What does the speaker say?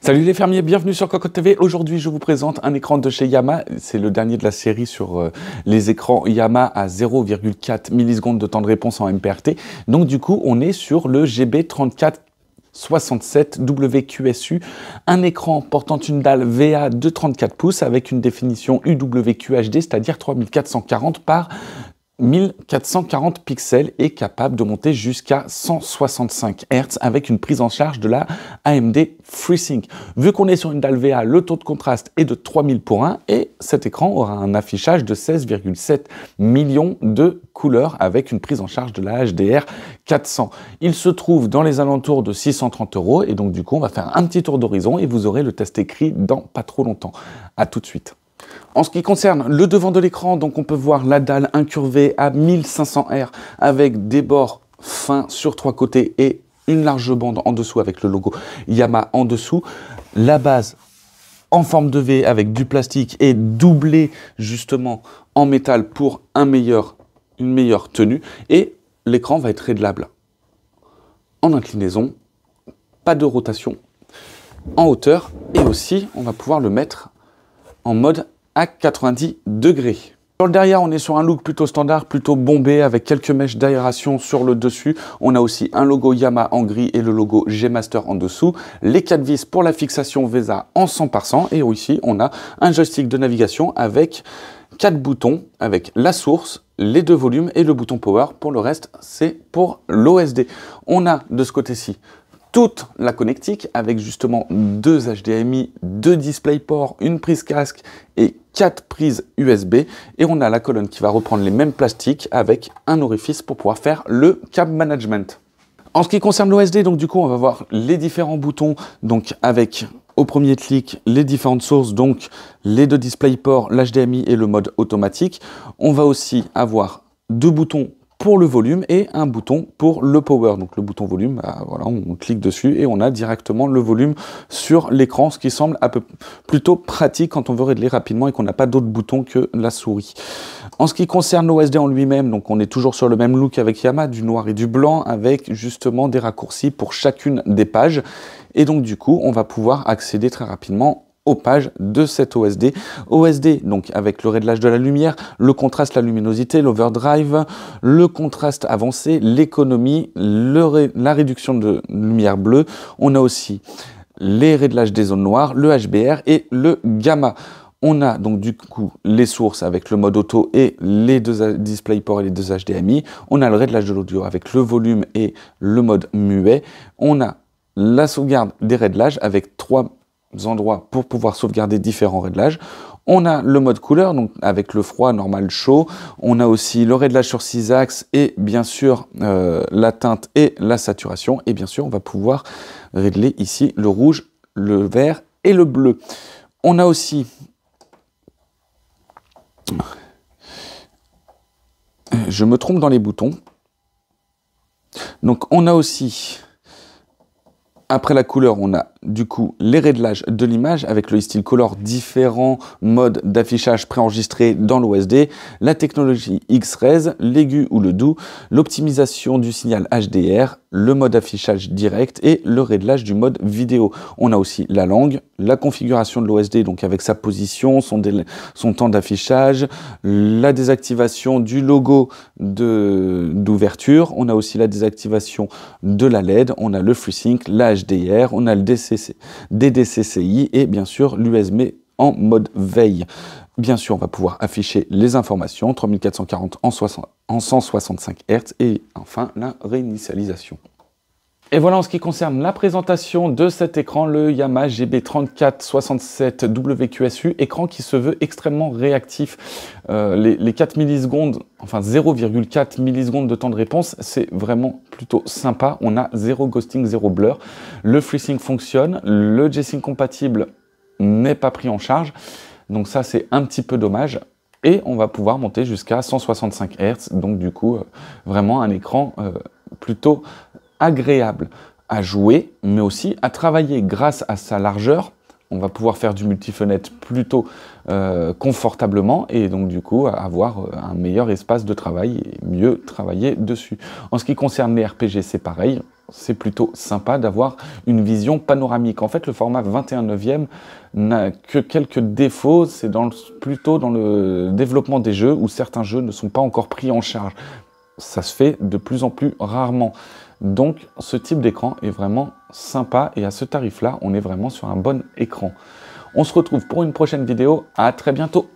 Salut les fermiers, bienvenue sur Cocotte TV. Aujourd'hui, je vous présente un écran de chez Yamaha. C'est le dernier de la série sur les écrans Yamaha à 0,4 millisecondes de temps de réponse en MPRT. Donc du coup, on est sur le GB3467 WQSU, un écran portant une dalle VA de 34 pouces avec une définition UWQHD, c'est-à-dire 3440 par 1440 pixels et capable de monter jusqu'à 165 Hz avec une prise en charge de la AMD FreeSync. Vu qu'on est sur une dalle VA, le taux de contraste est de 3000 pour 1 et cet écran aura un affichage de 16,7 millions de couleurs avec une prise en charge de la HDR 400. Il se trouve dans les alentours de 630 € et donc du coup on va faire un petit tour d'horizon et vous aurez le test écrit dans pas trop longtemps. À tout de suite. En ce qui concerne le devant de l'écran, donc on peut voir la dalle incurvée à 1500 R avec des bords fins sur 3 côtés et une large bande en dessous avec le logo Yamaha en dessous. La base en forme de V avec du plastique et doublée justement en métal pour une meilleure tenue. Et l'écran va être réglable en inclinaison, pas de rotation, en hauteur et aussi on va pouvoir le mettre en mode à 90 degrés. Sur le derrière, on est sur un look plutôt standard, plutôt bombé avec quelques mèches d'aération sur le dessus. On a aussi un logo Yamaha en gris et le logo G-Master en dessous. Les 4 vis pour la fixation VESA en 100%. Et ici, on a un joystick de navigation avec 4 boutons, avec la source, les 2 volumes et le bouton power. Pour le reste, c'est pour l'OSD. On a de ce côté-ci toute la connectique avec justement 2 HDMI, 2 DisplayPort, une prise casque et 4 prises USB. Et on a la colonne qui va reprendre les mêmes plastiques avec un orifice pour pouvoir faire le câble management. En ce qui concerne l'OSD, donc du coup on va voir les différents boutons, donc avec au premier clic les différentes sources, donc les 2 DisplayPort, l'HDMI et le mode automatique. On va aussi avoir 2 boutons pour le volume et un bouton pour le power. Donc le bouton volume, bah, voilà, on clique dessus et on a directement le volume sur l'écran, ce qui semble plutôt pratique quand on veut régler rapidement et qu'on n'a pas d'autres boutons que la souris. En ce qui concerne l'OSD en lui-même, donc on est toujours sur le même look avec Yamaha, du noir et du blanc, avec justement des raccourcis pour chacune des pages. Et donc du coup, on va pouvoir accéder très rapidement aux pages de cet OSD. OSD, donc avec le réglage de la lumière, le contraste, la luminosité, l'overdrive, le contraste avancé, l'économie, la réduction de lumière bleue. On a aussi les réglages des zones noires, le HBR et le gamma. On a donc du coup les sources avec le mode auto et les 2 DisplayPort et les 2 HDMI. On a le réglage de l'audio avec le volume et le mode muet. On a la sauvegarde des réglages avec 3 endroits pour pouvoir sauvegarder différents réglages. On a le mode couleur, donc avec le froid, normal, chaud. On a aussi le réglage sur 6 axes et bien sûr la teinte et la saturation. Et bien sûr, on va pouvoir régler ici le rouge, le vert et le bleu. On a aussi je me trompe dans les boutons. Donc on a aussi, après la couleur, on a du coup les réglages de l'image avec le style color, différents modes d'affichage préenregistrés dans l'OSD, la technologie X-Res, l'aigu ou le doux, l'optimisation du signal HDR, le mode affichage direct et le réglage du mode vidéo. On a aussi la langue, la configuration de l'OSD, donc avec sa position, son temps d'affichage, la désactivation du logo d'ouverture. On a aussi la désactivation de la LED, on a le FreeSync, la HDR, on a le DDCCI et bien sûr l'USB en mode veille. Bien sûr, on va pouvoir afficher les informations, 3440 en 165 Hz et enfin la réinitialisation. Et voilà en ce qui concerne la présentation de cet écran, le Yamaha GB3467 WQSU, écran qui se veut extrêmement réactif. Les 4 millisecondes, enfin 0,4 millisecondes de temps de réponse, c'est vraiment plutôt sympa. On a 0 ghosting, 0 blur. Le FreeSync fonctionne, le G-Sync compatible n'est pas pris en charge. Donc ça, c'est un petit peu dommage. Et on va pouvoir monter jusqu'à 165 Hz. Donc du coup, vraiment un écran plutôt agréable à jouer, mais aussi à travailler. Grâce à sa largeur, on va pouvoir faire du multi-fenêtre plutôt confortablement et donc du coup avoir un meilleur espace de travail et mieux travailler dessus. En ce qui concerne les RPG, c'est pareil. C'est plutôt sympa d'avoir une vision panoramique. En fait, le format 21/9 n'a que quelques défauts. C'est plutôt dans le développement des jeux où certains jeux ne sont pas encore pris en charge. Ça se fait de plus en plus rarement. Donc ce type d'écran est vraiment sympa et à ce tarif-là, on est vraiment sur un bon écran. On se retrouve pour une prochaine vidéo. À très bientôt.